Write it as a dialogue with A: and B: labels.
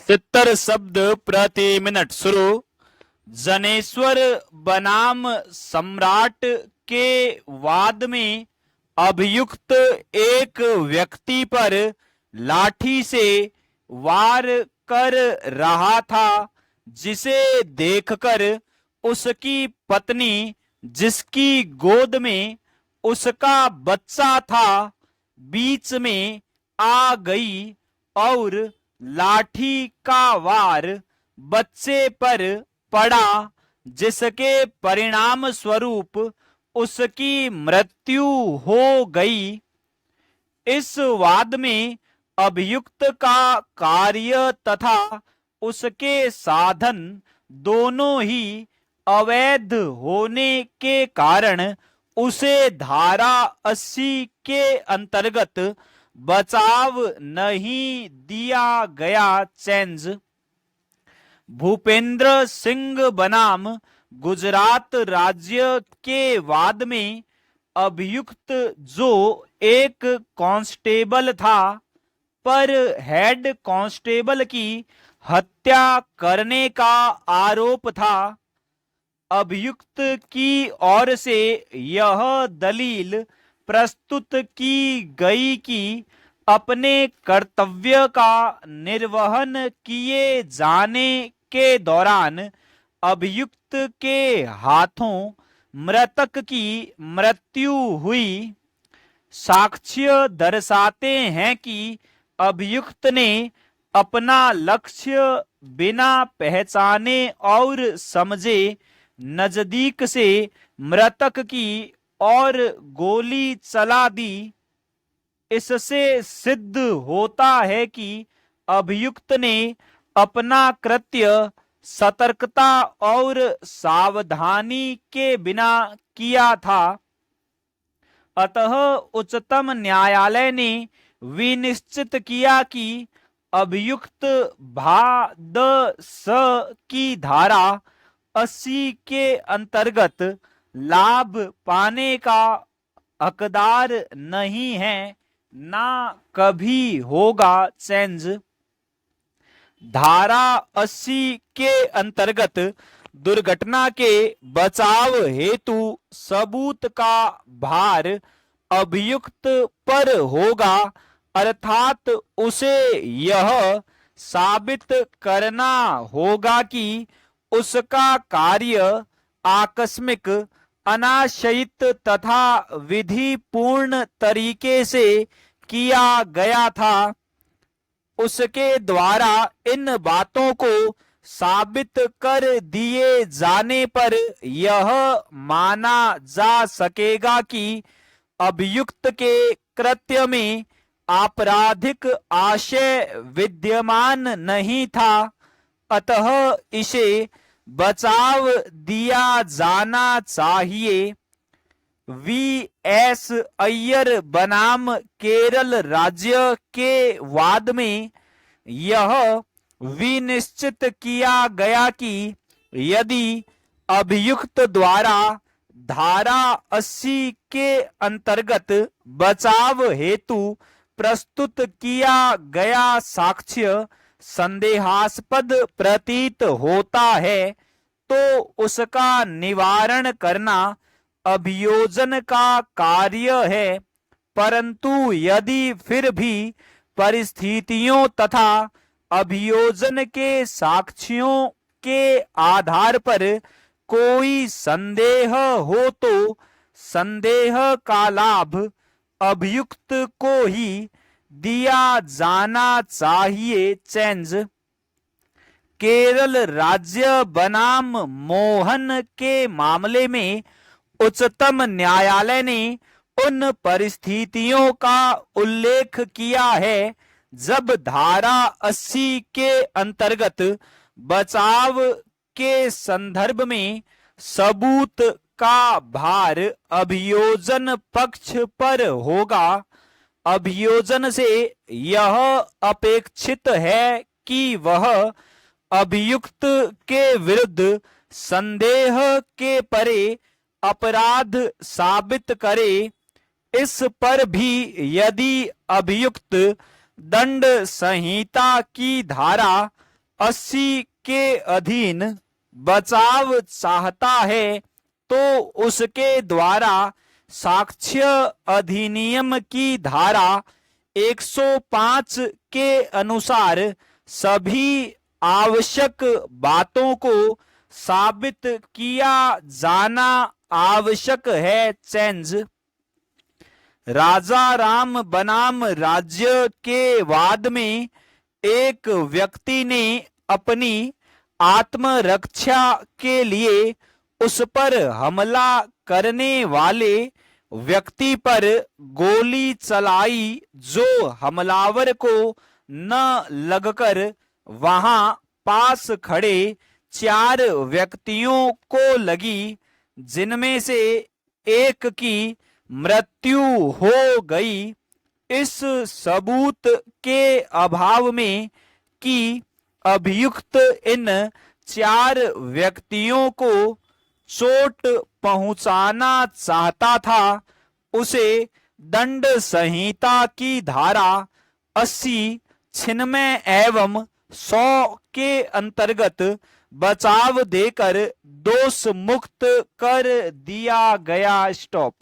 A: 70 शब्द प्रति मिनट शुरू। जनेश्वर बनाम सम्राट के वाद में अभियुक्त एक व्यक्ति पर लाठी से वार कर रहा था, जिसे देखकर उसकी पत्नी, जिसकी गोद में उसका बच्चा था, बीच में आ गई और लाठी का वार बच्चे पर पड़ा, जिसके परिणाम स्वरूप उसकी मृत्यु हो गई। इस वाद में अभियुक्त का कार्य तथा उसके साधन दोनों ही अवैध होने के कारण उसे धारा 80 के अंतर्गत बचाव नहीं दिया गया। चेंज भूपेंद्र सिंह बनाम गुजरात राज्य के वाद में अभियुक्त, जो एक कांस्टेबल था पर हेड कांस्टेबल की हत्या करने का आरोप था, अभियुक्त की ओर से यह दलील प्रस्तुत की गई कि अपने कर्तव्य का निर्वहन किए जाने के दौरान अभियुक्त के हाथों मृतक की मृत्यु हुई। साक्ष्य दर्शाते हैं कि अभियुक्त ने अपना लक्ष्य बिना पहचाने और समझे नजदीक से मृतक की और गोली चला दी। इससे सिद्ध होता है कि अभियुक्त ने अपना कृत्य सतर्कता और सावधानी के बिना किया था। अतः उच्चतम न्यायालय ने विनिश्चित किया कि अभियुक्त भाद स की धारा 80 के अंतर्गत लाभ पाने का हकदार नहीं है, ना कभी होगा। चेंज धारा 80 के अंतर्गत दुर्घटना के बचाव हेतु सबूत का भार अभियुक्त पर होगा, अर्थात उसे यह साबित करना होगा कि उसका कार्य आकस्मिक, अनाशयित तथा विधि पूर्ण तरीके से किया गया था। उसके द्वारा इन बातों को साबित कर दिए जाने पर यह माना जा सकेगा कि अभियुक्त के कृत्य में आपराधिक आशय विद्यमान नहीं था, अतः इसे बचाव दिया जाना चाहिए। वी.एस. अय्यर बनाम केरल राज्य के वाद में यह विनिश्चित किया गया कि यदि अभियुक्त द्वारा धारा 80 के अंतर्गत बचाव हेतु प्रस्तुत किया गया साक्ष्य संदेहास्पद प्रतीत होता है, तो उसका निवारण करना अभियोजन का कार्य है। परंतु यदि फिर भी परिस्थितियों तथा अभियोजन के साक्ष्यों के आधार पर कोई संदेह हो, तो संदेह का लाभ अभियुक्त को ही दिया जाना चाहिए। चेंज केरल राज्य बनाम मोहन के मामले में उच्चतम न्यायालय ने उन परिस्थितियों का उल्लेख किया है जब धारा 80 के अंतर्गत बचाव के संदर्भ में सबूत का भार अभियोजन पक्ष पर होगा। अभियोजन से यह अपेक्षित है कि वह अभियुक्त के विरुद्ध संदेह के परे अपराध साबित करे। इस पर भी यदि अभियुक्त दंड संहिता की धारा 80 के अधीन बचाव चाहता है तो उसके द्वारा साक्ष्य अधिनियम की धारा 105 के अनुसार सभी आवश्यक बातों को साबित किया जाना आवश्यक है। चेंज राजा राम बनाम राज्य के वाद में एक व्यक्ति ने अपनी आत्मरक्षा के लिए उस पर हमला करने वाले व्यक्ति पर गोली चलाई जो हमलावर को न लगकर वहां पास खड़े 4 व्यक्तियों को लगी, जिनमें से एक की मृत्यु हो गई। इस सबूत के अभाव में कि अभियुक्त इन 4 व्यक्तियों को चोट पहुंचाना चाहता था, उसे दंड संहिता की धारा 80, 96 एवं 100 के अंतर्गत बचाव देकर दोष मुक्त कर दिया गया। स्टॉप।